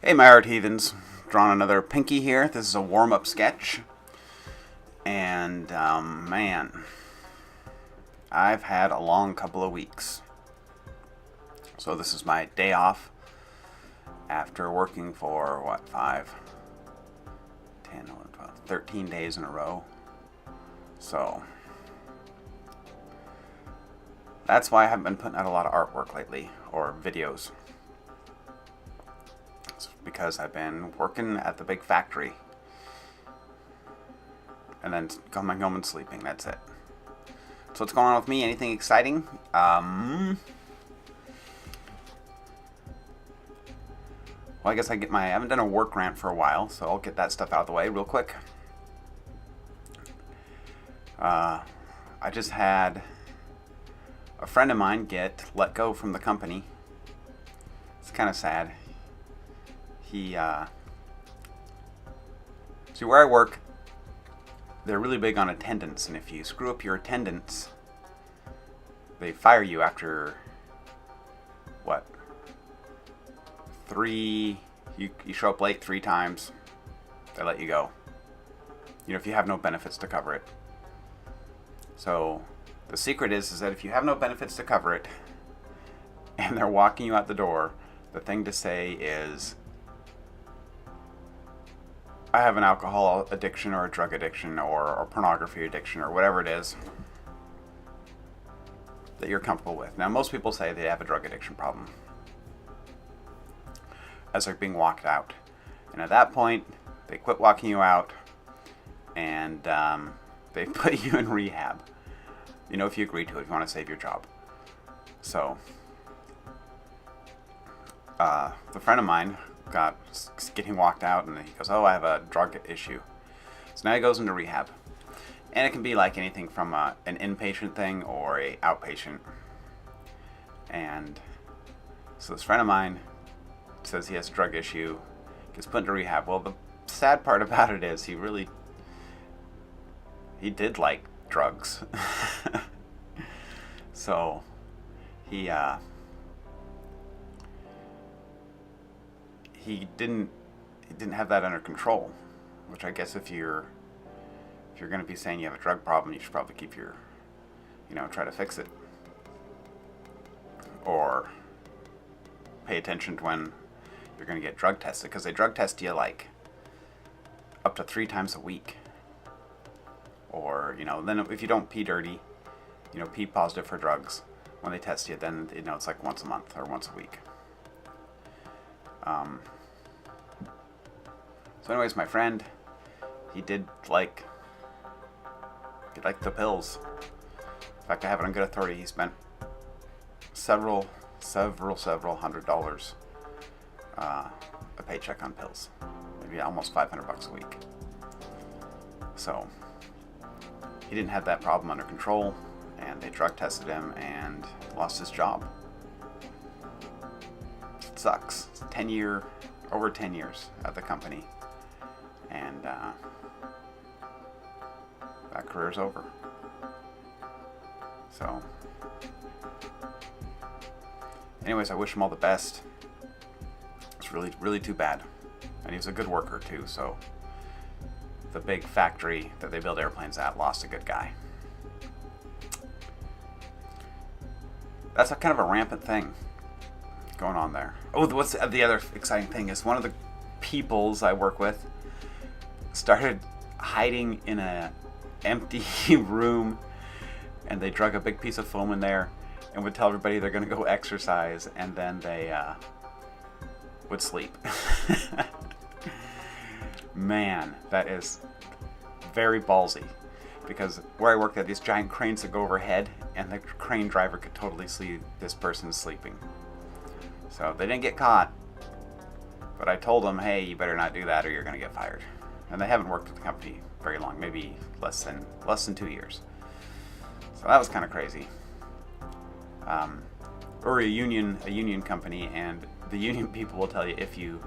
Hey my art heathens, drawing another pinky here. This is a warm-up sketch. And man, I've had a long couple of weeks. So this is my day off after working for what, 5, 10, 11, 12, 13 days in a row. So that's why I haven't been putting out a lot of artwork lately, or videos. It's because I've been working at the big factory. And then coming home and sleeping, that's it. So what's going on with me? Anything exciting? Well, I guess I haven't done a work grant for a while, so I'll get that stuff out of the way real quick. I just had a friend of mine get let go from the company. It's kind of sad. See, where I work, they're really big on attendance, and if you screw up your attendance, they fire you after, what, you show up late 3 times, they let you go. You know, if you have no benefits to cover it. So the secret is that if you have no benefits to cover it, and they're walking you out the door, the thing to say is, I have an alcohol addiction or a drug addiction or pornography addiction or whatever it is that you're comfortable with. Now, most people say they have a drug addiction problem as they're being walked out. And at that point, they quit walking you out and they put you in rehab. You know, if you agree to it, if you want to save your job. So, the friend of mine got getting walked out, and he goes, oh, I have a drug issue. So now he goes into rehab. And it can be like anything from an inpatient thing or a outpatient. And so this friend of mine says he has a drug issue, gets put into rehab. Well, the sad part about it is he did like drugs. So he didn't have that under control, which I guess if you're going to be saying you have a drug problem, you should probably keep try to fix it, or pay attention to when you're going to get drug tested, because they drug test you like up to 3 times a week, or then if you don't pee dirty, pee positive for drugs, when they test you, then it's like once a month or once a week. So anyways, my friend, he did like the pills. In fact, I have it on good authority. He spent several $100s a paycheck on pills, maybe almost $500 a week. So he didn't have that problem under control, and they drug tested him and lost his job. It sucks. It's over 10 years at the company, and that career's over. So anyways, I wish him all the best. It's really too bad, and he was a good worker too, so the big factory that they build airplanes at lost a good guy. That's kind of a rampant thing going on there. Oh, what's the other exciting thing is one of the peoples I work with started hiding in a empty room, and they drug a big piece of foam in there and would tell everybody they're going to go exercise, and then they would sleep. Man, that is very ballsy, because where I work, there are these giant cranes that go overhead, and the crane driver could totally see this person sleeping. So they didn't get caught, but I told them, hey, you better not do that or you're going to get fired. And they haven't worked with the company very long, maybe less than 2 years. So that was kind of crazy. We're a union company, and the union people will tell you if you're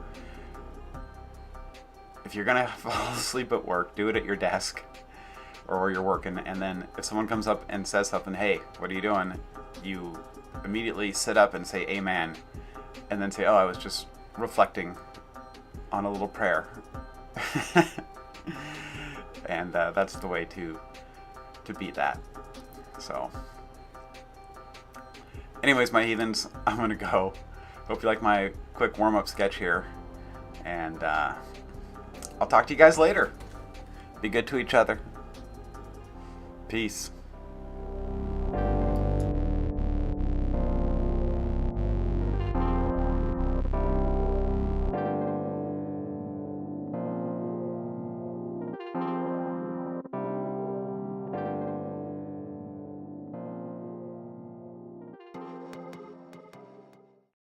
going to fall asleep at work, do it at your desk or where you're working, and then if someone comes up and says something, hey, what are you doing? You immediately sit up and say amen, and then say, oh, I was just reflecting on a little prayer. And that's the way to beat that. So anyways, my heathens, I'm gonna go. Hope you like my quick warm-up sketch here, and I'll talk to you guys later. Be good to each other. Peace.